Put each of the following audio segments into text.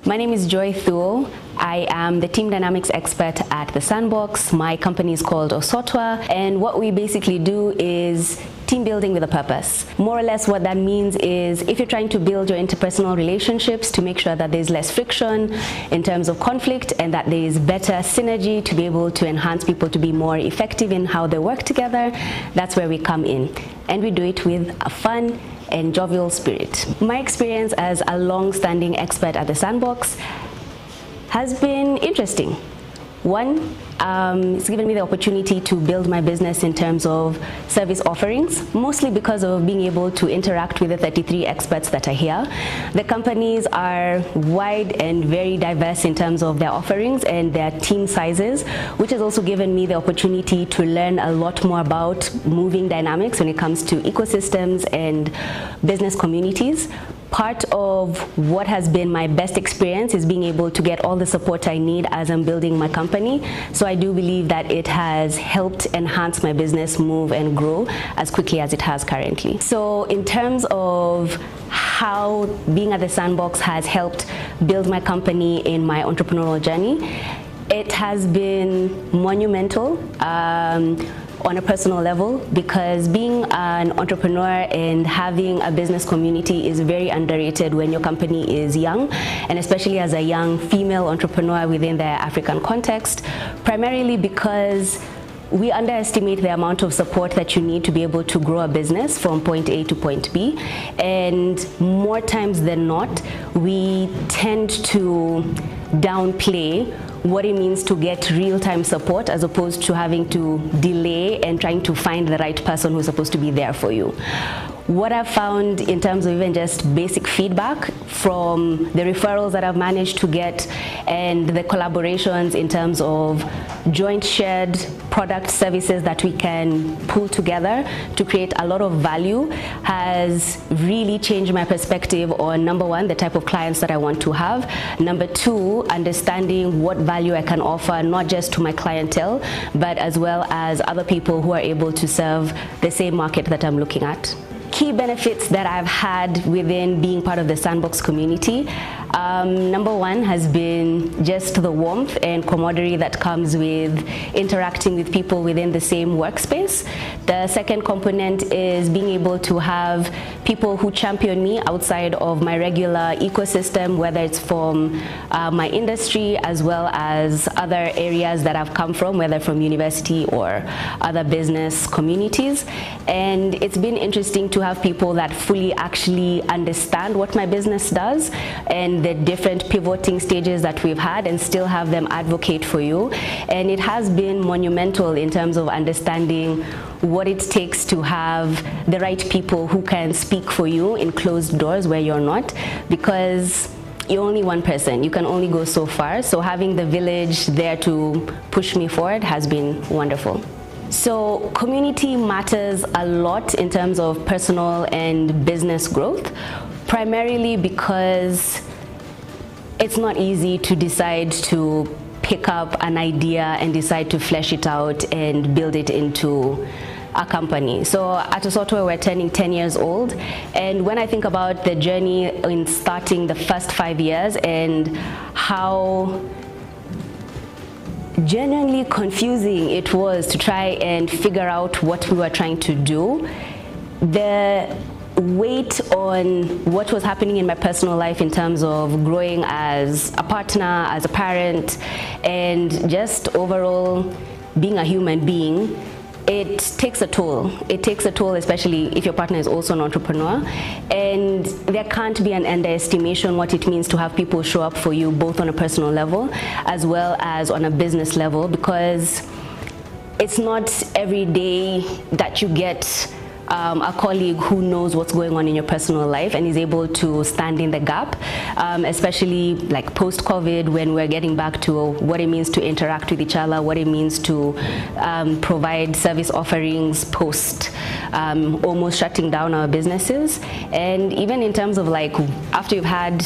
My name is Thuo. I am the team dynamics expert at the Sandbox. My company is called Osotwa, and what we basically do is team building with a purpose. More or less what that means is if you're trying to build your interpersonal relationships to make sure that there's less friction in terms of conflict and that there is better synergy to be able to enhance people to be more effective in how they work together, that's where we come in. And we do it with a fun and jovial spirit. My experience as a long-standing expert at the Sandbox has been interesting. One, it's given me the opportunity to build my business in terms of service offerings, mostly because of being able to interact with the 33 experts that are here. The companies are wide and very diverse in terms of their offerings and their team sizes, which has also given me the opportunity to learn a lot more about moving dynamics when it comes to ecosystems and business communities. Part of what has been my best experience is being able to get all the support I need as I'm building my company. So I do believe that it has helped enhance my business move and grow as quickly as it has currently. So in terms of how being at the Sandbox has helped build my company in my entrepreneurial journey, it has been monumental. On a personal level, because being an entrepreneur and having a business community is very underrated when your company is young, and especially as a young female entrepreneur within the African context, primarily because we underestimate the amount of support that you need to be able to grow a business from point A to point B, and more times than not, we tend to downplay what it means to get real-time support as opposed to having to delay and trying to find the right person who's supposed to be there for you. What I've found in terms of even just basic feedback from the referrals that I've managed to get and the collaborations in terms of joint shared product services that we can pull together to create a lot of value has really changed my perspective on, number one, the type of clients that I want to have. Number two, understanding what value I can offer not just to my clientele, but as well as other people who are able to serve the same market that I'm looking at. Key benefits that I've had within being part of the Sandbox community. Number one has been just the warmth and camaraderie that comes with interacting with people within the same workspace. The second component is being able to have people who champion me outside of my regular ecosystem, whether it's from my industry as well as other areas that I've come from, whether from university or other business communities. And it's been interesting to have people that fully actually understand what my business does and the different pivoting stages that we've had, and still have them advocate for you. And it has been monumental in terms of understanding what it takes to have the right people who can speak for you in closed doors where you're not, because you're only one person, you can only go so far. So having the village there to push me forward has been wonderful. So community matters a lot in terms of personal and business growth, primarily because it's not easy to decide to pick up an idea and decide to flesh it out and build it into a company. So at Osotwa, we're turning 10 years old, and when I think about the journey in starting the first 5 years and how genuinely confusing it was to try and figure out what we were trying to do, the weight on what was happening in my personal life in terms of growing as a partner, as a parent, and just overall being a human being, it takes a toll. It takes a toll, especially if your partner is also an entrepreneur. And there can't be an underestimation what it means to have people show up for you, both on a personal level as well as on a business level, because it's not every day that you get a colleague who knows what's going on in your personal life and is able to stand in the gap, especially like post-COVID, when we're getting back to what it means to interact with each other, what it means to provide service offerings post almost shutting down our businesses. And even in terms of like after you've had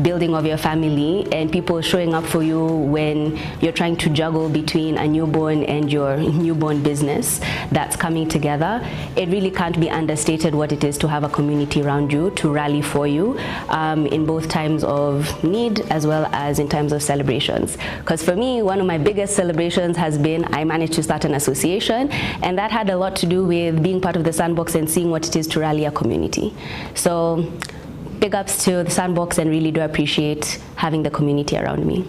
building of your family and people showing up for you when you're trying to juggle between a newborn and your newborn business that's coming together, it really can't be understated what it is to have a community around you to rally for you in both times of need as well as in times of celebrations. Because for me, one of my biggest celebrations has been I managed to start an association, and that had a lot to do with being part of the Sandbox and seeing what it is to rally a community. So big ups to the Sandbox, and really do appreciate having the community around me.